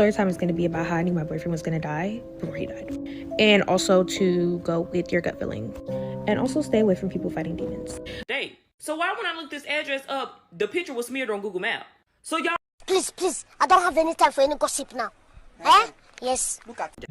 story time is going to be about how I knew my boyfriend was going to die before he died. And also to go with your gut feeling. And also stay away from people fighting demons. Dang. So why when I looked this address up, the picture was smeared on Google Maps? So y'all... Please, I don't have any time for any gossip now. Eh? Yes.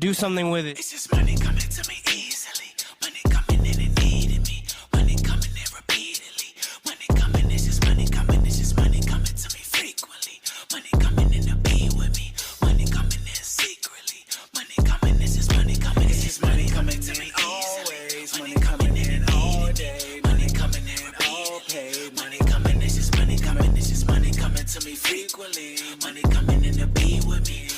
Do something with it. It's just money coming to me easily. Money coming in and needing me. Money coming in repeatedly. Money coming, it's just money coming. It's just money coming to me frequently. Money coming in to be with me. Money coming in secretly. Money coming, it's just money coming. It's just money coming to me easily. Money coming in all day. Money coming in repeatedly. Money coming, it's just money coming. It's just money coming to me frequently. Money coming in to be with me.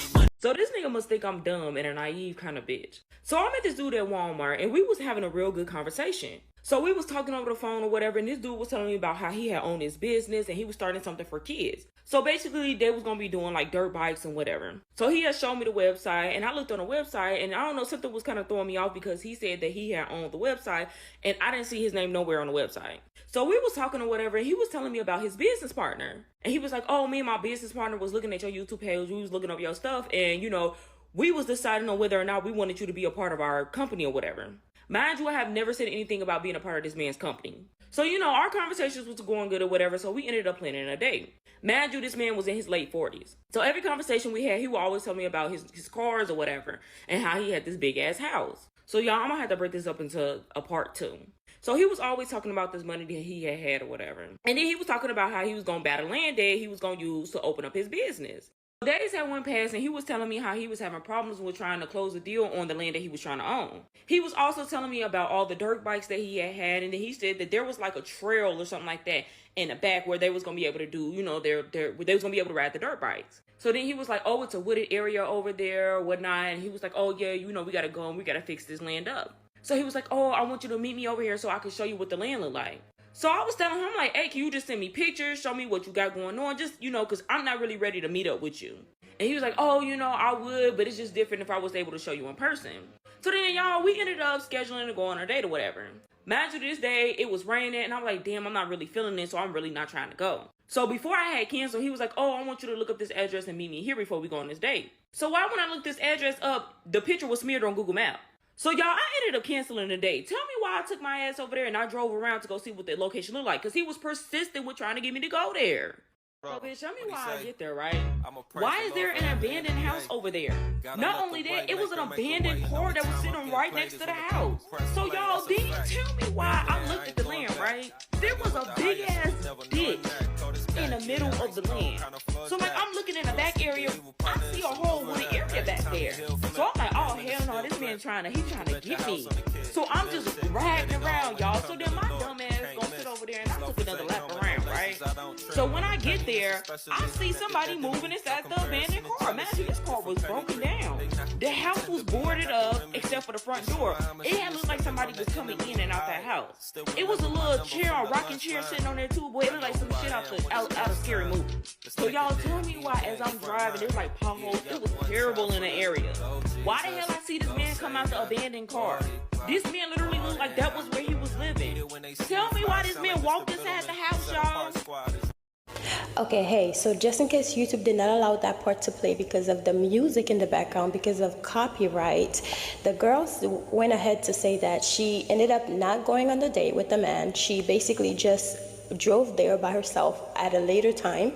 So this nigga must think I'm dumb and a naive kind of bitch. So I met this dude at Walmart and we was having a real good conversation. So we was talking over the phone or whatever, and this dude was telling me about how he had owned his business and he was starting something for kids. So basically they was gonna be doing like dirt bikes and whatever. So he had shown me the website and I looked on the website and I don't know, something was kind of throwing me off because he said that he had owned the website and I didn't see his name nowhere on the website. So we was talking or whatever and he was telling me about his business partner. And he was like, oh, me and my business partner was looking at your YouTube page. We was looking up your stuff and, you know, we was deciding on whether or not we wanted you to be a part of our company or whatever. Mind you, I have never said anything about being a part of this man's company. So, you know, our conversations was going good or whatever, so we ended up planning a date. Mind you, this man was in his late 40s. So every conversation we had, he would always tell me about his cars or whatever, and how he had this big-ass house. So, y'all, I'm gonna have to break this up into a part 2. So he was always talking about this money that he had or whatever. And then he was talking about how he was gonna buy the land that he was gonna use to open up his business. Days had went past and he was telling me how he was having problems with trying to close a deal on the land that he was trying to own. He was also telling me about all the dirt bikes that he had, and then he said that there was like a trail or something like that in the back where they was gonna be able to do, you know, they was gonna be able to ride the dirt bikes. So then he was like, oh, it's a wooded area over there or whatnot, and he was like, oh yeah, you know, we gotta go and we gotta fix this land up. So he was like, oh, I want you to meet me over here so I can show you what the land look like. So I was telling him, I'm like, hey, can you just send me pictures, show me what you got going on, just, you know, because I'm not really ready to meet up with you. And he was like, oh, you know, I would, but it's just different if I was able to show you in person. So then, y'all, we ended up scheduling to go on our date or whatever. Mind you, this day, it was raining, and I'm like, damn, I'm not really feeling it, so I'm really not trying to go. So before I had canceled, he was like, oh, I want you to look up this address and meet me here before we go on this date. So why when I looked this address up, the picture was smeared on Google Maps. So y'all, I ended up canceling the date. Tell me why I took my ass over there and I drove around to go see what the location looked like, because he was persistent with trying to get me to go there. Bro, bitch, tell me why I get there, right? Why is there an abandoned house over there? Not only that, it was an abandoned car that was sitting right next to the house. So y'all, then you tell me why I looked at the land, right? There was a big ass ditch in the middle of the land. So like, I'm looking in the back area, I see a whole wooded area back there. So I'm like, oh hell no, this man he's trying to get me. So I'm just riding around, y'all. So then my dumb ass gonna sit over there and I took another lap around, right? So when I get there, I see somebody moving inside the abandoned car. Imagine this car was broken down. The house was boarded up except for the front door. It had looked like somebody was coming in and out that house. It was a little chair, a rocking chair sitting on there too, boy. It looked like some shit out of Scary Movie. So y'all tell me why as I'm driving, there's like potholes. It was terrible in the area. Why the hell I see this man come out the abandoned car? This man literally looked like that was where he was living. Tell me why this man walked inside the house, y'all. Okay, hey, so just in case YouTube did not allow that part to play because of the music in the background, because of copyright, the girls went ahead to say that she ended up not going on the date with the man. She basically just drove there by herself at a later time,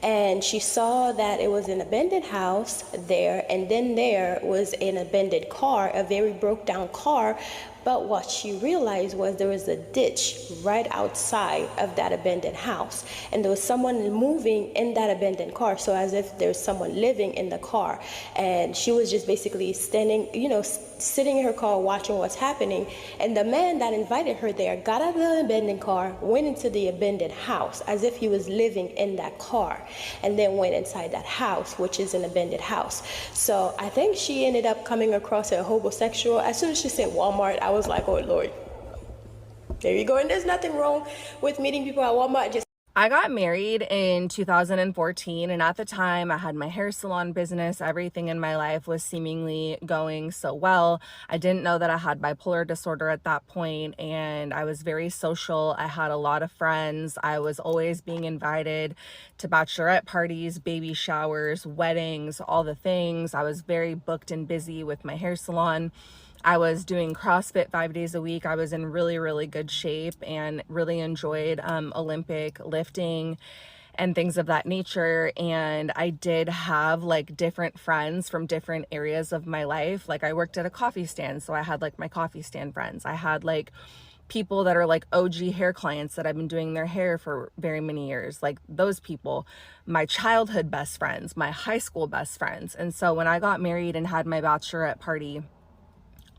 and she saw that it was an abandoned house there, and then there was an abandoned car, a very broke down car. But what she realized was there was a ditch right outside of that abandoned house, and there was someone moving in that abandoned car, so as if there's someone living in the car. And she was just basically standing, you know, sitting in her car watching what's happening. And the man that invited her there got out of the abandoned car, went into the abandoned house as if he was living in that car, and then went inside that house, which is an abandoned house. So I think she ended up coming across a homosexual. As soon as she said Walmart, I was like, oh Lord, there you go. And there's nothing wrong with meeting people at Walmart. Just I got married in 2014, and at the time I had my hair salon business. Everything in my life was seemingly going so well. I didn't know that I had bipolar disorder at that point, and I was very social. I had a lot of friends. I was always being invited to bachelorette parties, baby showers, weddings, all the things. I was very booked and busy with my hair salon. I was doing CrossFit 5 days a week. I was in really, really good shape and really enjoyed Olympic lifting and things of that nature. And I did have like different friends from different areas of my life. Like I worked at a coffee stand, so I had like my coffee stand friends. I had like people that are like OG hair clients that I've been doing their hair for very many years, like those people, my childhood best friends, my high school best friends. And so when I got married and had my bachelorette party,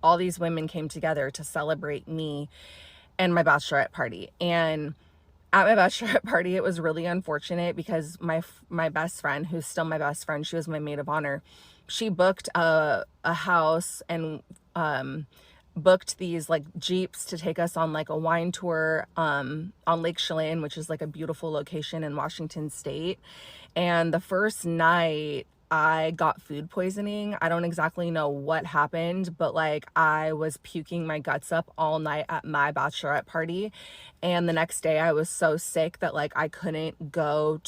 all these women came together to celebrate me and my bachelorette party. And at my bachelorette party, it was really unfortunate because my best friend, who's still my best friend, she was my maid of honor. She booked a house and booked these like Jeeps to take us on like a wine tour on Lake Chelan, which is like a beautiful location in Washington State. And the first night I got food poisoning. I don't exactly know what happened, but like I was puking my guts up all night at my bachelorette party. And the next day I was so sick that like I couldn't go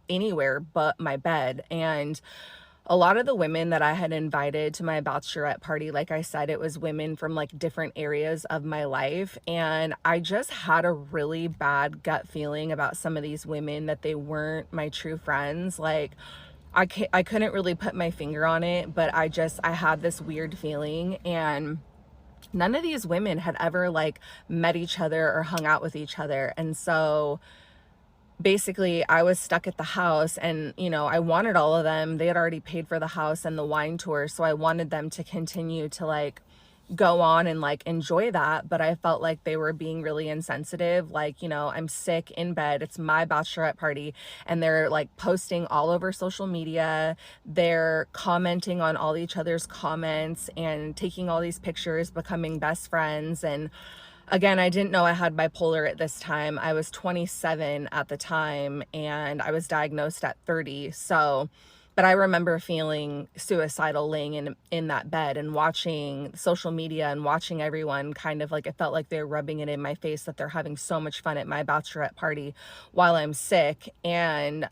anywhere but my bed. And a lot of the women that I had invited to my bachelorette party, like I said, it was women from like different areas of my life. And I just had a really bad gut feeling about some of these women, that they weren't my true friends. Like I couldn't really put my finger on it, but I had this weird feeling. And none of these women had ever like met each other or hung out with each other. And so basically I was stuck at the house, and you know, I wanted all of them. They had already paid for the house and the wine tour, so I wanted them to continue to like go on and like enjoy that, but I felt like they were being really insensitive. Like, you know, I'm sick in bed, it's my bachelorette party, and they're like posting all over social media, they're commenting on all each other's comments and taking all these pictures, becoming best friends. And again, I didn't know I had bipolar at this time. I was 27 at the time, and I was diagnosed at 30. So, but I remember feeling suicidal laying in that bed and watching social media and watching everyone kind of like, it felt like they're rubbing it in my face that they're having so much fun at my bachelorette party while I'm sick. And,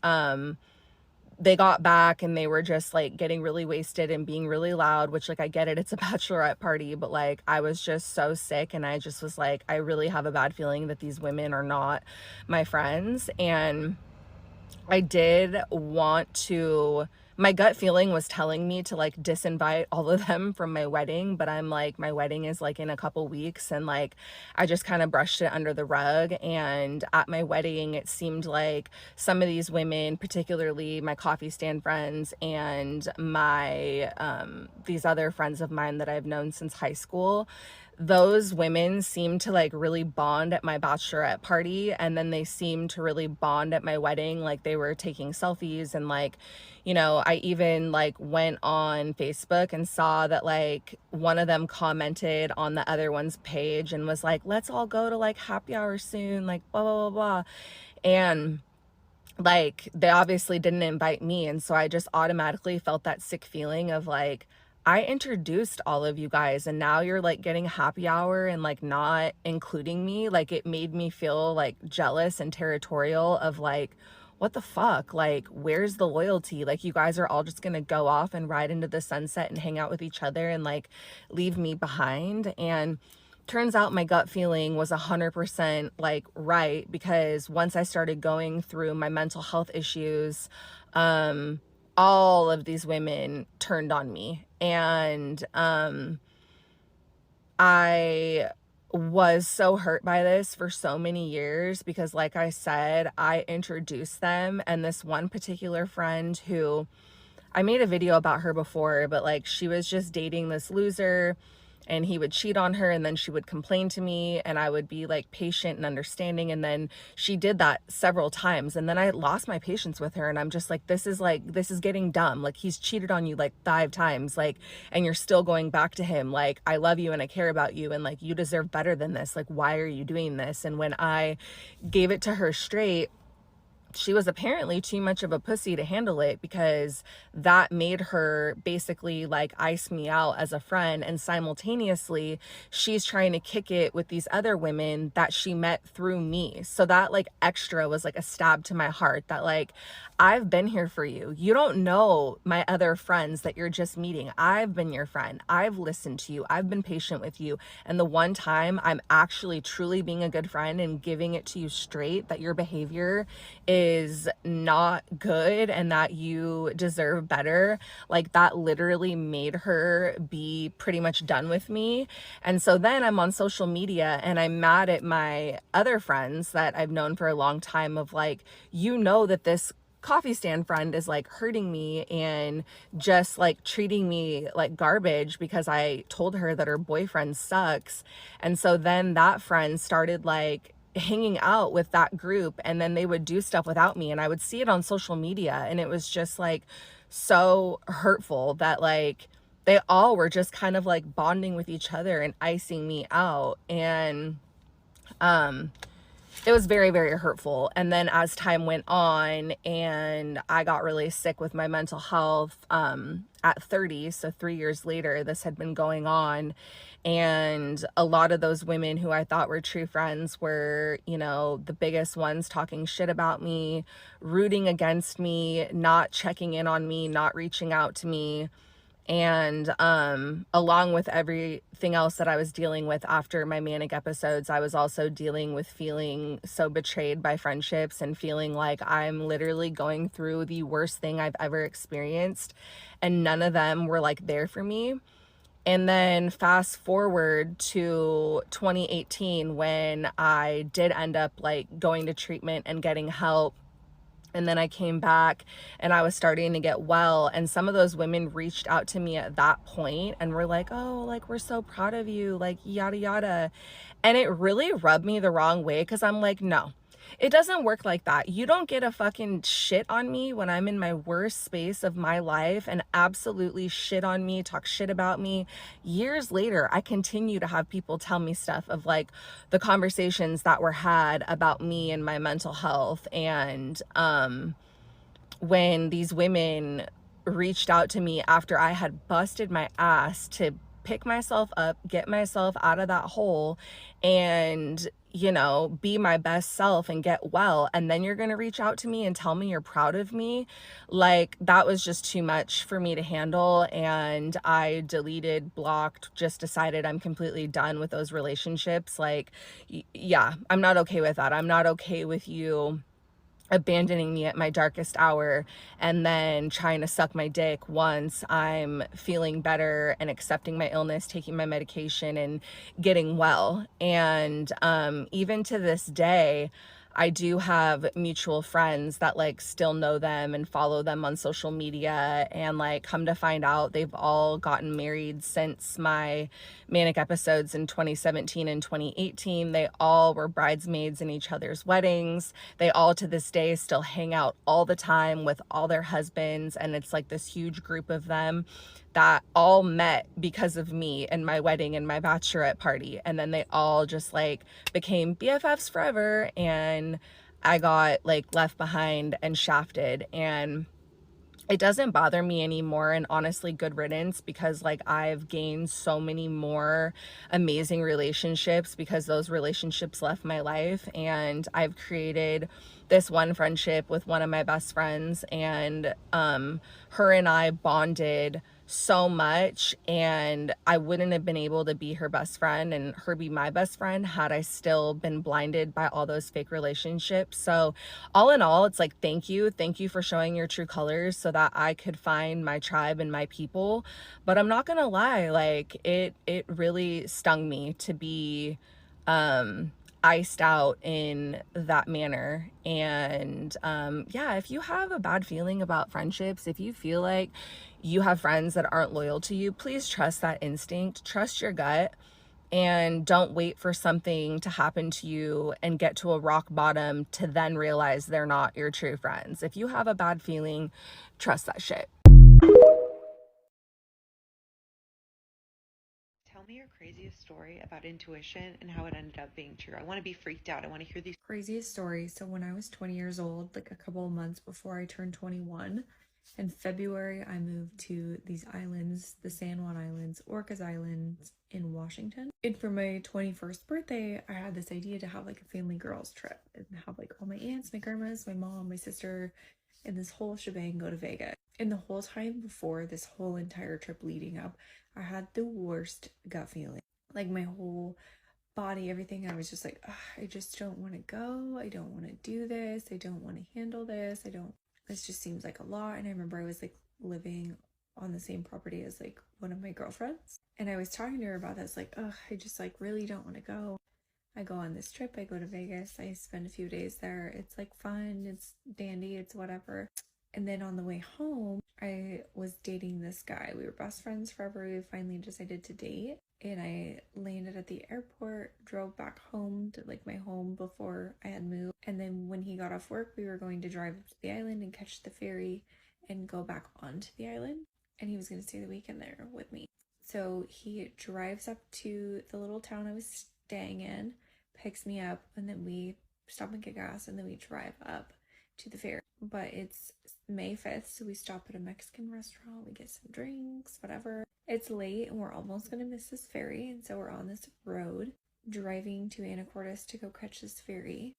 they got back and they were just like getting really wasted and being really loud, which like I get it, it's a bachelorette party, but like I was just so sick, and I just was like, I really have a bad feeling that these women are not my friends. And I did want to, my gut feeling was telling me to like disinvite all of them from my wedding, but I'm like, my wedding is like in a couple weeks, and like I just kind of brushed it under the rug. And at my wedding, it seemed like some of these women, particularly my coffee stand friends and my these other friends of mine that I've known since high school, those women seemed to like really bond at my bachelorette party, and then they seemed to really bond at my wedding. Like they were taking selfies, and like, you know, I even like went on Facebook and saw that like one of them commented on the other one's page and was like, let's all go to like happy hour soon, like blah blah blah blah. And like they obviously didn't invite me, and so I just automatically felt that sick feeling of like, I introduced all of you guys and now you're like getting happy hour and like not including me. Like it made me feel like jealous and territorial of like, what the fuck? Like, where's the loyalty? Like, you guys are all just gonna go off and ride into the sunset and hang out with each other and like leave me behind. And turns out my gut feeling was 100% like right, because once I started going through my mental health issues, all of these women turned on me. And I was so hurt by this for so many years, because like I said, I introduced them. And this one particular friend, who I made a video about her before, but like she was just dating this loser. and he would cheat on her, and then she would complain to me, and I would be like patient and understanding, and then she did that several times, and then I lost my patience with her, and I'm just like, this is getting dumb. Like, he's cheated on you like 5 times, like, and you're still going back to him. Like, I love you and I care about you, and like, you deserve better than this. Like, why are you doing this? And when I gave it to her straight, she was apparently too much of a pussy to handle it, because that made her basically like ice me out as a friend, and simultaneously she's trying to kick it with these other women that she met through me. So that like extra was like a stab to my heart, that like, I've been here for you. You don't know my other friends that you're just meeting. I've been your friend. I've listened to you. I've been patient with you. And the one time I'm actually truly being a good friend and giving it to you straight that your behavior is not good and that you deserve better, like, that literally made her be pretty much done with me. And so then I'm on social media and I'm mad at my other friends that I've known for a long time, of like, you know, that this coffee stand friend is like hurting me and just like treating me like garbage because I told her that her boyfriend sucks. And so then that friend started like hanging out with that group, and then they would do stuff without me, and I would see it on social media, and it was just like so hurtful that like they all were just kind of like bonding with each other and icing me out. And it was very, very hurtful. And then as time went on and I got really sick with my mental health at 30, so 3 years later, this had been going on. And a lot of those women who I thought were true friends were, you know, the biggest ones talking shit about me, rooting against me, not checking in on me, not reaching out to me. And along with everything else that I was dealing with after my manic episodes, I was also dealing with feeling so betrayed by friendships and feeling like I'm literally going through the worst thing I've ever experienced, and none of them were like there for me. And then fast forward to 2018, when I did end up like going to treatment and getting help. And then I came back and I was starting to get well. And some of those women reached out to me at that point and were like, oh, like, we're so proud of you, like, yada, yada. And it really rubbed me the wrong way, because I'm like, no, it doesn't work like that. You don't get a fucking shit on me when I'm in my worst space of my life and absolutely shit on me, talk shit about me. Years later, I continue to have people tell me stuff of like the conversations that were had about me and my mental health. And when these women reached out to me after I had busted my ass to pick myself up, get myself out of that hole, and, you know, be my best self and get well, and then you're gonna reach out to me and tell me you're proud of me, like, that was just too much for me to handle. And I deleted, blocked, just decided I'm completely done with those relationships. Like, yeah, I'm not okay with that. I'm not okay with you abandoning me at my darkest hour and then trying to suck my dick once I'm feeling better and accepting my illness, taking my medication, and getting well. And even to this day, I do have mutual friends that like still know them and follow them on social media, and like come to find out they've all gotten married since my manic episodes in 2017 and 2018. They all were bridesmaids in each other's weddings. They all to this day still hang out all the time with all their husbands, and it's like this huge group of them that all met because of me and my wedding and my bachelorette party. And then they all just like became BFFs forever, and I got like left behind and shafted. And it doesn't bother me anymore, and honestly, good riddance, because like I've gained so many more amazing relationships because those relationships left my life. And I've created this one friendship with one of my best friends, and her and I bonded so much, and I wouldn't have been able to be her best friend and her be my best friend had I still been blinded by all those fake relationships. So all in all, it's like, thank you for showing your true colors so that I could find my tribe and my people. But I'm not gonna lie, like it really stung me to be iced out in that manner. And yeah, if you have a bad feeling about friendships, if you feel like you have friends that aren't loyal to you, please trust that instinct, trust your gut, and don't wait for something to happen to you and get to a rock bottom to then realize they're not your true friends. If you have a bad feeling, trust that shit. Tell me your craziest story about intuition and how it ended up being true. I want to be freaked out. I want to hear these craziest story. So when I was 20 years old, like a couple of months before I turned 21, in February, I moved to these islands, the San Juan Islands, Orcas Islands in Washington. And for my 21st birthday, I had this idea to have like a family girls trip and have like all my aunts, my grandmas, my mom, my sister, and this whole shebang go to Vegas. And the whole time before this whole entire trip leading up, I had the worst gut feeling. Like my whole body, everything, I was just like, I just don't want to go. I don't want to do this. I don't want to handle this. This just seems like a lot. And I remember I was like living on the same property as like one of my girlfriends. And I was talking to her about this, like, I just like really don't want to go. I go on this trip. I go to Vegas. I spend a few days there. It's like fun. It's dandy. It's whatever. And then on the way home, I was dating this guy. We were best friends forever. We finally decided to date. And I landed at the airport, drove back home to like my home before I had moved. And then when he got off work, we were going to drive up to the island and catch the ferry and go back onto the island. And he was going to stay the weekend there with me. So he drives up to the little town I was staying in, picks me up, and then we stop and get gas, and then we drive up to the ferry. But it's May 5th, so we stop at a Mexican restaurant, we get some drinks, whatever. It's late and we're almost gonna miss this ferry, and so we're on this road driving to Anacortes to go catch this ferry,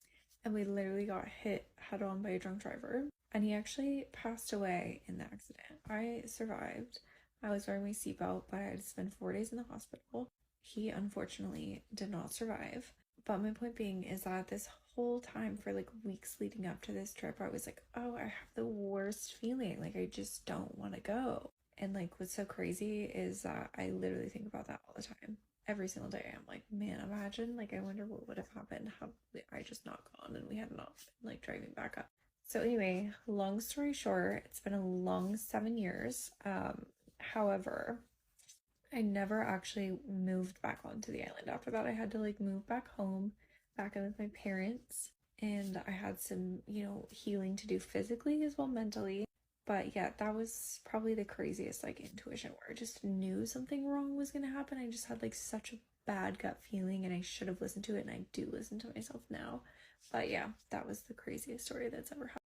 and we literally got hit head on by a drunk driver, and he actually passed away in the accident. I survived. I was wearing my seatbelt, but I had to spend 4 days in the hospital. He unfortunately did not survive. But my point being is that this whole time for like weeks leading up to this trip, I was like, I have the worst feeling. Like, I just don't want to go. And like, what's so crazy is that I literally think about that all the time. Every single day, I'm like, man, imagine, like, I wonder what would have happened had I just not gone and we had not been like driving back up. So anyway, long story short, it's been a long 7 years. However, I never actually moved back onto the island. After that, I had to like move back home, back in with my parents, and I had some, healing to do physically as well mentally. But yeah, that was probably the craziest like intuition, where I just knew something wrong was gonna happen. I just had like such a bad gut feeling, and I should have listened to it, and I do listen to myself now. But yeah, that was the craziest story that's ever happened.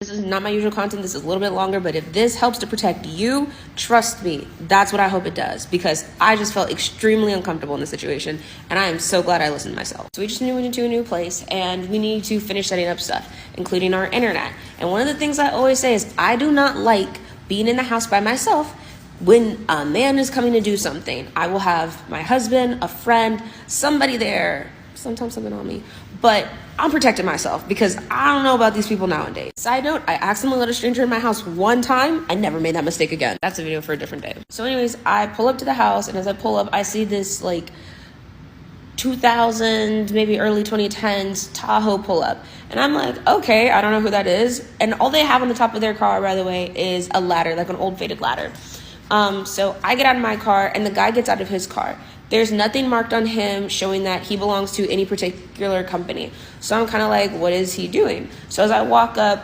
This is not my usual content. This is a little bit longer, but if this helps to protect you, trust me, that's what I hope it does, because I just felt extremely uncomfortable in this situation, and I am so glad I listened to myself. So we just moved into a new place, and we need to finish setting up stuff, including our internet. And one of the things I always say is I do not like being in the house by myself when a man is coming to do something. I will have my husband, a friend, somebody there, sometimes something on me, but I'm protecting myself because I don't know about these people nowadays. Side note, I accidentally let a stranger in my house one time. I never made that mistake again. That's a video for a different day. So anyways, I pull up to the house, and as I pull up, I see this like 2000, maybe early 2010s Tahoe pull up. And I'm like, okay, I don't know who that is. And all they have on the top of their car, by the way, is a ladder, like an old faded ladder. So I get out of my car, and the guy gets out of his car. There's nothing marked on him showing that he belongs to any particular company. So I'm kind of like, what is he doing? So as I walk up,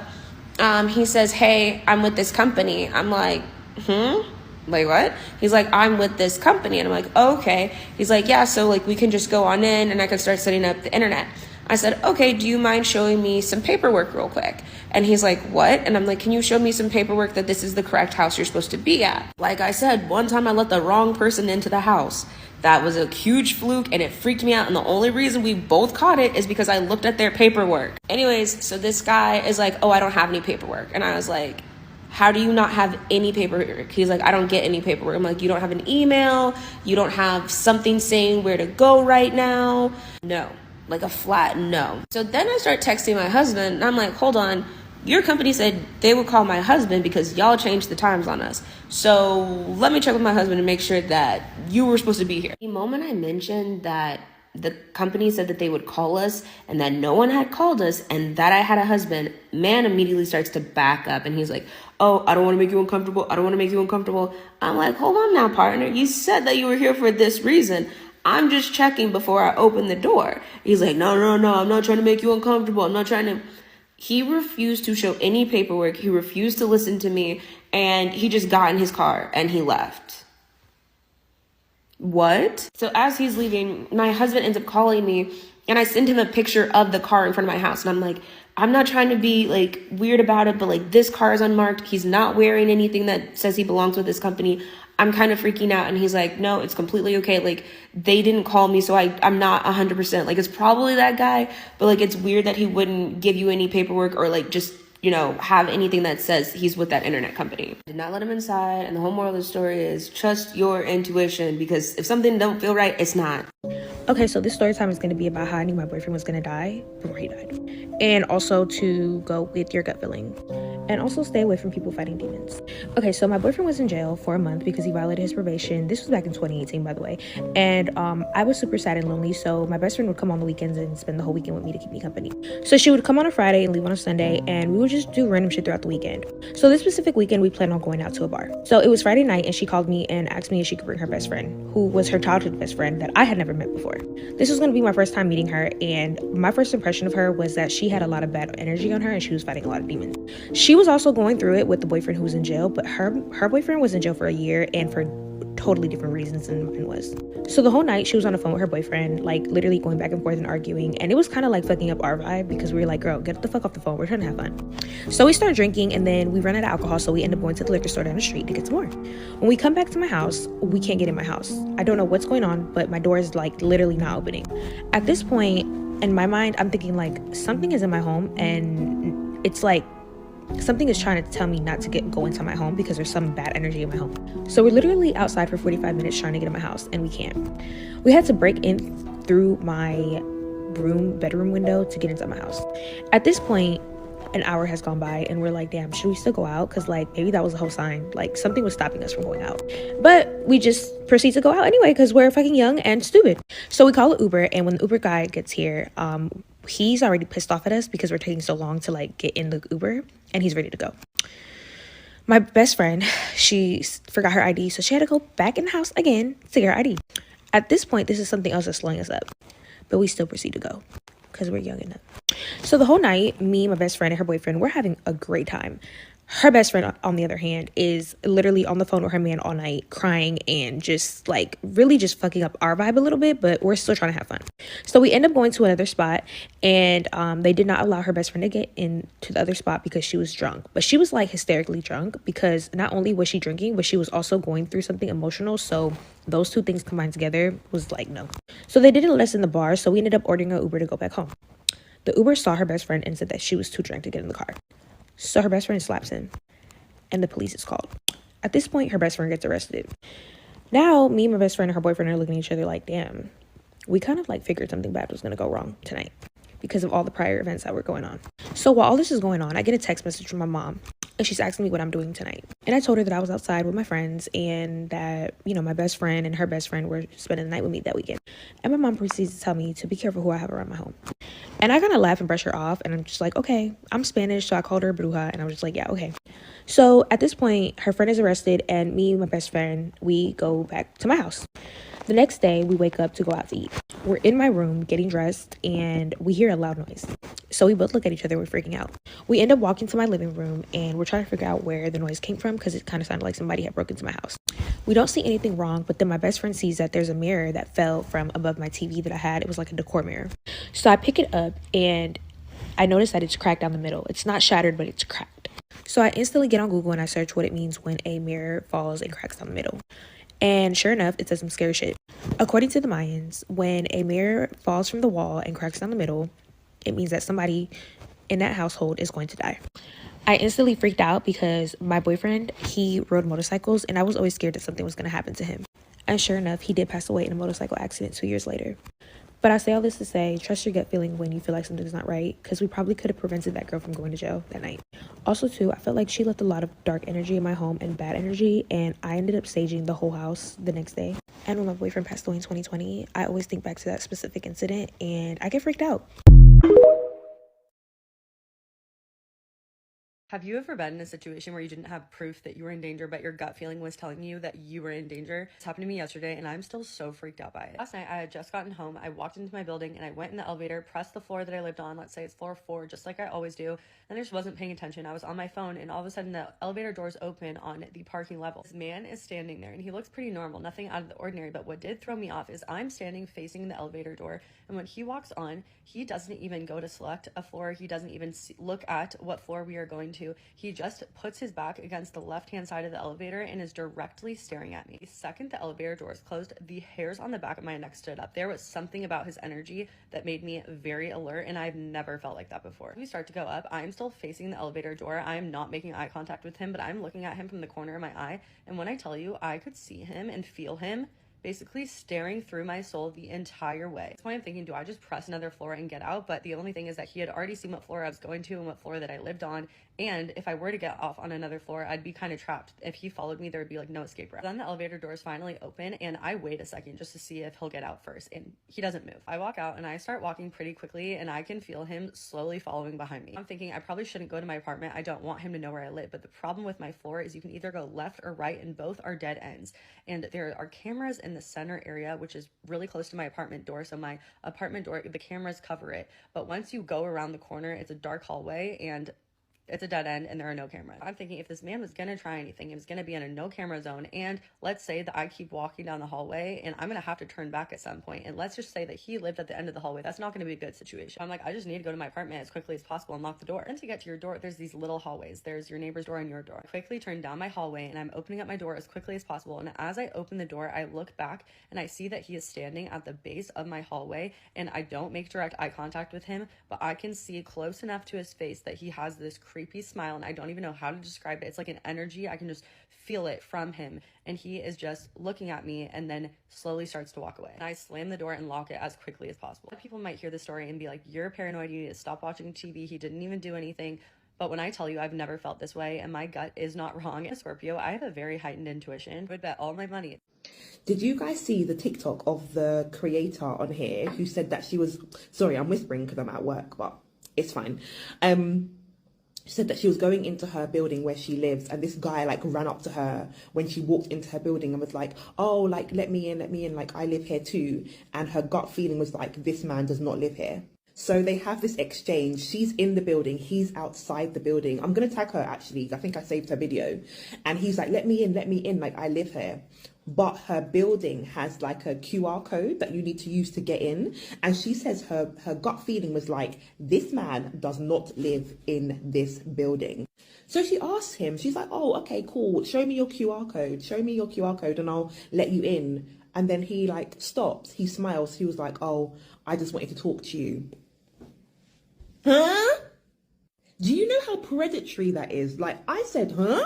he says, hey, I'm with this company. I'm like, like what? He's like, I'm with this company. And I'm like, oh, okay. He's like, yeah, so like we can just go on in and I can start setting up the internet. I said, okay, do you mind showing me some paperwork real quick? And he's like, what? And I'm like, can you show me some paperwork that this is the correct house you're supposed to be at? Like I said, one time I let the wrong person into the house. That was a huge fluke, and it freaked me out. And the only reason we both caught it is because I looked at their paperwork. Anyways, so this guy is like, oh, I don't have any paperwork. And I was like, how do you not have any paperwork? He's like, I don't get any paperwork. I'm like, you don't have an email? You don't have something saying where to go right now? No, like a flat no. So then I start texting my husband, and I'm like, hold on. Your company said they would call my husband because y'all changed the times on us. So let me check with my husband and make sure that you were supposed to be here. The moment I mentioned that the company said that they would call us and that no one had called us and that I had a husband, man immediately starts to back up and he's like, oh, I don't want to make you uncomfortable. I don't want to make you uncomfortable. I'm like, hold on now, partner. You said that you were here for this reason. I'm just checking before I open the door. He's like, no, I'm not trying to make you uncomfortable. I'm not trying to. He refused to show any paperwork. He refused to listen to me. And he just got in his car and he left. What? So as he's leaving, my husband ends up calling me and I send him a picture of the car in front of my house. And I'm like, I'm not trying to be like weird about it, but like this car is unmarked. He's not wearing anything that says he belongs with this company. I'm kind of freaking out. And he's like, no, it's completely okay. Like they didn't call me. So I'm not 100%. Like it's probably that guy, but like it's weird that he wouldn't give you any paperwork or like just, you know, have anything that says he's with that internet company. Did not let him inside. And the whole moral of the story is trust your intuition, because if something don't feel right, it's not. Okay, so this story time is going to be about how I knew my boyfriend was going to die before he died. And also to go with your gut feeling. And also stay away from people fighting demons. Okay, so my boyfriend was in jail for a month because he violated his probation. This was back in 2018, by the way. And I was super sad and lonely, so my best friend would come on the weekends and spend the whole weekend with me to keep me company. So she would come on a Friday and leave on a Sunday, and we would just do random shit throughout the weekend. So this specific weekend, we planned on going out to a bar. So it was Friday night, and she called me and asked me if she could bring her best friend, who was her childhood best friend that I had never met before. This was going to be my first time meeting her, and my first impression of her was that she had a lot of bad energy on her and she was fighting a lot of demons. She was also going through it with the boyfriend who was in jail, but her boyfriend was in jail for a year and for totally different reasons than mine was. So the whole night she was on the phone with her boyfriend, like literally going back and forth and arguing, and it was kind of like fucking up our vibe because we were like, girl, get the fuck off the phone, we're trying to have fun. So we started drinking, and then we ran out of alcohol, so we ended up going to the liquor store down the street to get some more. When we come back to my house, we can't get in my house. I don't know what's going on, but my door is like literally not opening. At this point in my mind, I'm thinking like something is in my home, and it's like something is trying to tell me not to go into my home because there's some bad energy in my home. So we're literally outside for 45 minutes trying to get in my house, and we can't. We had to break in through my bedroom window to get into my house. At this point, an hour has gone by, and we're like, damn, should we still go out? Because like maybe that was a whole sign, like something was stopping us from going out. But we just proceed to go out anyway because we're fucking young and stupid. So we call an Uber, and when the Uber guy gets here, he's already pissed off at us because we're taking so long to like get in the Uber, and he's ready to go. My best friend, she forgot her ID, so she had to go back in the house again to get her ID. At this point, this is something else that's slowing us up, but we still proceed to go because we're young enough. So the whole night, me, my best friend, and her boyfriend, we're having a great time. Her best friend, on the other hand, is literally on the phone with her man all night, crying and just like really just fucking up our vibe a little bit, but we're still trying to have fun. So we end up going to another spot, and they did not allow her best friend to get into the other spot because she was drunk. But she was like hysterically drunk because not only was she drinking, but she was also going through something emotional. So those two things combined together was like, no. So they didn't let us in the bar, so we ended up ordering an Uber to go back home. The Uber saw her best friend and said that she was too drunk to get in the car. So her best friend slaps him, and the police is called. At this point, her best friend gets arrested. Now, me, my best friend, and her boyfriend are looking at each other like, damn, we kind of like figured something bad was going to go wrong tonight because of all the prior events that were going on. So while all this is going on, I get a text message from my mom, and she's asking me what I'm doing tonight. And I told her that I was outside with my friends and that, you know, my best friend and her best friend were spending the night with me that weekend. And my mom proceeds to tell me to be careful who I have around my home. And I kind of laugh and brush her off, and I'm just like, okay, I'm Spanish, so I called her bruja, and I was just like, yeah, okay. So at this point, her friend is arrested, and me and my best friend, we go back to my house. The next day, we wake up to go out to eat. We're in my room getting dressed, and we hear a loud noise. So we both look at each other, we're freaking out. We end up walking to my living room, and we're trying to figure out where the noise came from because it kind of sounded like somebody had broken into my house. We don't see anything wrong, but then my best friend sees that there's a mirror that fell from above my TV that I had. It was like a decor mirror. So I pick it up, and I notice that it's cracked down the middle. It's not shattered, but it's cracked. So I instantly get on Google and I search what it means when a mirror falls and cracks down the middle. And sure enough, it says some scary shit. According to the Mayans, when a mirror falls from the wall and cracks down the middle, it means that somebody in that household is going to die. I instantly freaked out because my boyfriend, he rode motorcycles, and I was always scared that something was going to happen to him. And sure enough, he did pass away in a motorcycle accident 2 years later. But I say all this to say, trust your gut feeling when you feel like something's not right, because we probably could have prevented that girl from going to jail that night. Also too, I felt like she left a lot of dark energy in my home and bad energy, and I ended up staging the whole house the next day. And when my boyfriend passed away in 2020, I always think back to that specific incident and I get freaked out. Have you ever been in a situation where you didn't have proof that you were in danger, but your gut feeling was telling you that you were in danger? This happened to me yesterday, and I'm still so freaked out by it. Last night, I had just gotten home. I walked into my building, and I went in the elevator, pressed the floor that I lived on. Let's say it's floor 4, just like I always do. And I just wasn't paying attention. I was on my phone, and all of a sudden, the elevator doors open on the parking level. This man is standing there, and he looks pretty normal, nothing out of the ordinary. But what did throw me off is I'm standing facing the elevator door, and when he walks on, he doesn't even go to select a floor. He doesn't even look at what floor we are going to. He just puts his back against the left-hand side of the elevator and is directly staring at me. The second the elevator doors closed, the hairs on the back of my neck stood up. There was something about his energy that made me very alert, and I've never felt like that before. We start to go up. I'm still facing the elevator door. I'm not making eye contact with him, but I'm looking at him from the corner of my eye, and when I tell you, I could see him and feel him basically staring through my soul the entire way. That's why I'm thinking, do I just press another floor and get out? But the only thing is that he had already seen what floor I was going to and what floor that I lived on, and if I were to get off on another floor, I'd be kind of trapped. If he followed me, there would be like no escape route. Then the elevator doors finally open, and I wait a second just to see if he'll get out first, and he doesn't move. I walk out, and I start walking pretty quickly, and I can feel him slowly following behind me. I'm thinking I probably shouldn't go to my apartment. I don't want him to know where I live, but the problem with my floor is you can either go left or right, and both are dead ends. And there are cameras in the center area, which is really close to my apartment door, so my apartment door, the cameras cover it. But once you go around the corner, it's a dark hallway, and it's a dead end and there are no cameras. I'm thinking if this man was gonna try anything, it was gonna be in a no camera zone, and let's say that I keep walking down the hallway and I'm gonna have to turn back at some point, and let's just say that he lived at the end of the hallway. That's not gonna be a good situation. I'm like, I just need to go to my apartment as quickly as possible and lock the door. And to get to your door, there's these little hallways. There's your neighbor's door and your door. I quickly turn down my hallway and I'm opening up my door as quickly as possible, and as I open the door, I look back and I see that he is standing at the base of my hallway, and I don't make direct eye contact with him, but I can see close enough to his face that he has this creepy smile, and I don't even know how to describe it. It's like an energy. I can just feel it from him, and he is just looking at me and then slowly starts to walk away. And I slam the door and lock it as quickly as possible. People might hear the story and be like, you're paranoid, you need to stop watching TV, he didn't even do anything. But when I tell you I've never felt this way and my gut is not wrong, as a Scorpio, I have a very heightened intuition. I would bet all my money. Did you guys see the TikTok of the creator on here who said that she was, sorry, I'm whispering because I'm at work, but it's fine. Said that she was going into her building where she lives, and this guy like ran up to her when she walked into her building and was like, oh, like let me in, like I live here too. And her gut feeling was like, this man does not live here. So they have this exchange. She's in the building, he's outside the building. I'm gonna tag her actually, I think I saved her video. And he's like, let me in, like I live here. But her building has like a QR code that you need to use to get in. And she says her gut feeling was like, this man does not live in this building. So she asks him, she's like, oh, okay, cool. Show me your QR code and I'll let you in. And then he like stops, he smiles. He was like, oh, I just wanted to talk to you. Huh? Do you know how predatory that is? Like I said, huh?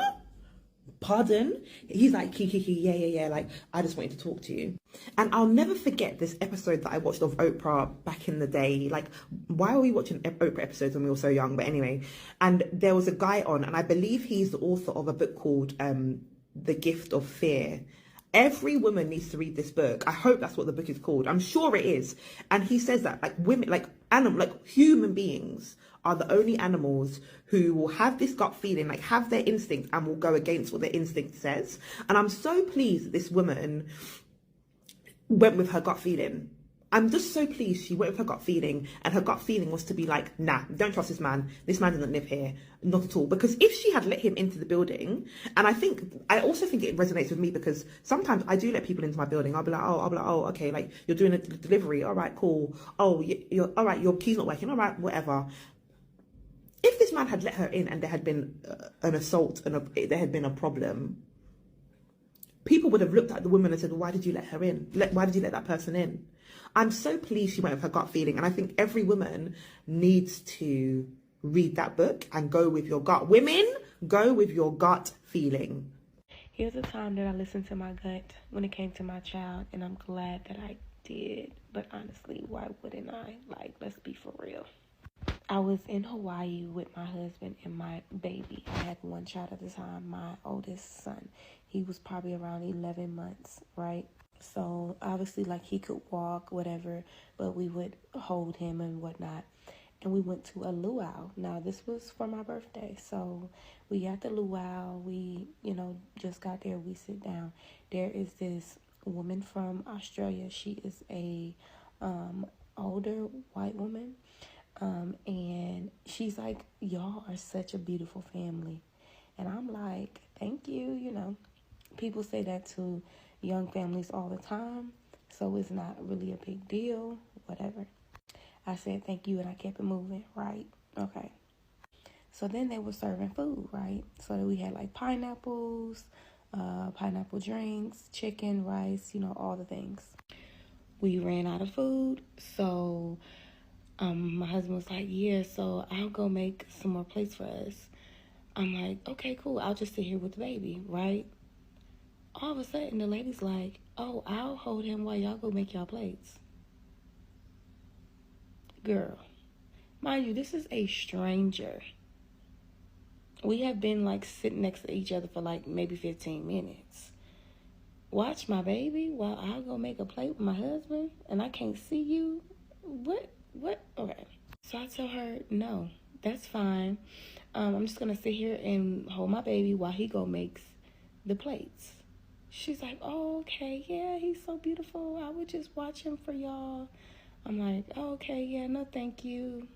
Pardon? He's like, yeah, like, I just wanted to talk to you. And I'll never forget this episode that I watched of Oprah back in the day. Like, why were we watching Oprah episodes when we were so young? But anyway, and there was a guy on, and I believe he's the author of a book called The Gift of Fear. Every woman needs to read this book. I hope that's what the book is called. I'm sure it is. And he says that like women, like animals, like human beings are the only animals who will have this gut feeling, like have their instinct and will go against what their instinct says. And I'm so pleased that this woman went with her gut feeling. I'm just so pleased she went with her gut feeling, and her gut feeling was to be like, nah, don't trust this man. This man doesn't live here. Not at all. Because if she had let him into the building, and I also think it resonates with me because sometimes I do let people into my building. I'll be like, oh, okay, like you're doing a delivery. All right, cool. Oh, you're all right. Your key's not working. All right, whatever. If this man had let her in and there had been an assault and there had been a problem, people would have looked at the woman and said, why did you let her in? Why did you let that person in? I'm so pleased she went with her gut feeling. And I think every woman needs to read that book and go with your gut. Women, go with your gut feeling. Here's a time that I listened to my gut when it came to my child, and I'm glad that I did, but honestly, why wouldn't I? Like, let's be for real. I was in Hawaii with my husband and my baby. I had one child at the time, my oldest son. He was probably around 11 months, right? So obviously, like, he could walk, whatever, but we would hold him and whatnot. And we went to a luau. Now, this was for my birthday. So we got the luau. We, just got there. We sit down. There is this woman from Australia. She is a older white woman. And she's like, y'all are such a beautiful family. And I'm like, thank you. People say that to young families all the time. So it's not really a big deal, whatever. I said thank you and I kept it moving, right? Okay. So then they were serving food, right? So we had like pineapples, pineapple drinks, chicken, rice, all the things. We ran out of food, so my husband was like, yeah, so I'll go make some more plates for us. I'm like, okay, cool. I'll just sit here with the baby, right? All of a sudden, the lady's like, oh, I'll hold him while y'all go make y'all plates. Girl, mind you, this is a stranger. We have been like sitting next to each other for like maybe 15 minutes. Watch my baby while I'll go make a plate with my husband and I can't see you? What? Okay. So I tell her, no, that's fine. I'm just going to sit here and hold my baby while he go makes the plates. She's like, oh, okay, yeah, he's so beautiful. I would just watch him for y'all. I'm like, oh, okay, yeah, no, thank you.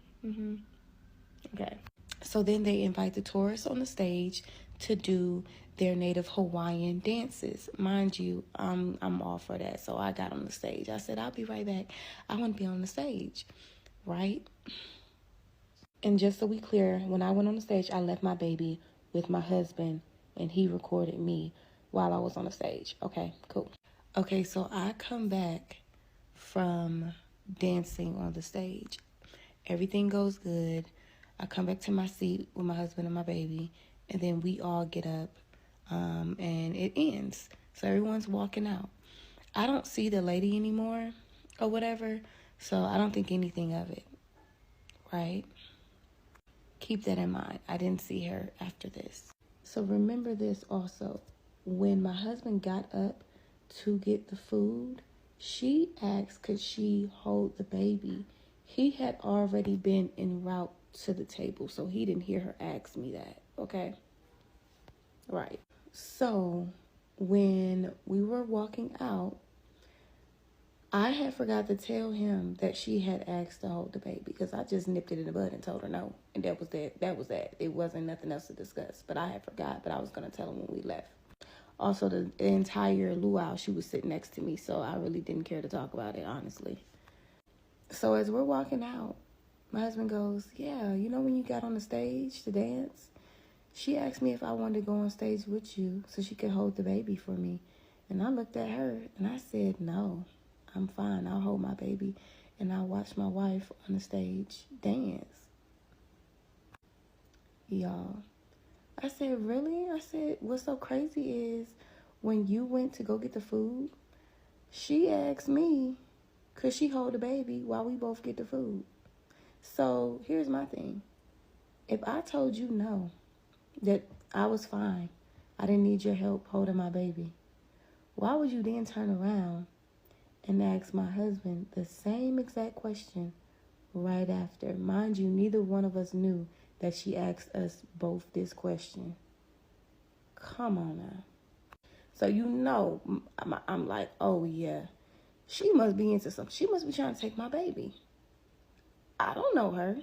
Okay. So then they invite the tourists on the stage to do their native Hawaiian dances. Mind you, I'm all for that. So I got on the stage. I said, I'll be right back. I want to be on the stage, right? And just so we clear, when I went on the stage, I left my baby with my husband, and he recorded me while I was on the stage. Okay, cool. Okay, so I come back from dancing on the stage. Everything goes good. I come back to my seat with my husband and my baby, and then we all get up, and it ends. So everyone's walking out. I don't see the lady anymore or whatever, so I don't think anything of it, right? Keep that in mind. I didn't see her after this. So remember this also. When my husband got up to get the food, she asked could she hold the baby. He had already been en route to the table, so he didn't hear her ask me that, okay? Right. So when we were walking out, I had forgot to tell him that she had asked to hold the baby because I just nipped it in the bud and told her no. And that was that. It wasn't nothing else to discuss. But I had forgot, but I was going to tell him when we left. Also, the entire luau, she was sitting next to me, so I really didn't care to talk about it, honestly. So as we're walking out, my husband goes, yeah, when you got on the stage to dance, she asked me if I wanted to go on stage with you so she could hold the baby for me. And I looked at her and I said, no, I'm fine. I'll hold my baby and I'll watch my wife on the stage dance. Y'all, I said, really? I said, what's so crazy is when you went to go get the food, she asked me, could she hold the baby while we both get the food? So here's my thing. If I told you no, that I was fine, I didn't need your help holding my baby, why would you then turn around and ask my husband the same exact question right after? Mind you, neither one of us knew that she asked us both this question. Come on now. So I'm like, oh yeah, she must be into something. She must be trying to take my baby. I don't know her.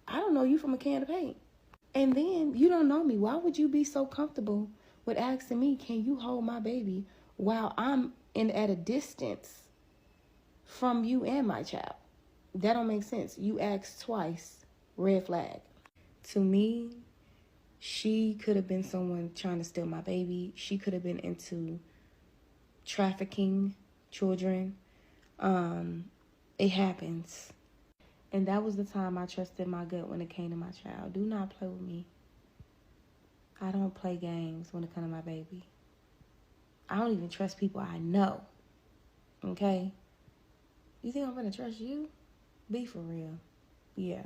I don't know you from a can of paint. And then you don't know me. Why would you be so comfortable with asking me, can you hold my baby while I'm at a distance from you and my child? That don't make sense. You asked twice. Red flag. To me, she could have been someone trying to steal my baby. She could have been into trafficking children. It happens. And that was the time I trusted my gut when it came to my child. Do not play with me. I don't play games when it comes to my baby. I don't even trust people I know. Okay? You think I'm gonna trust you? Be for real. Yeah.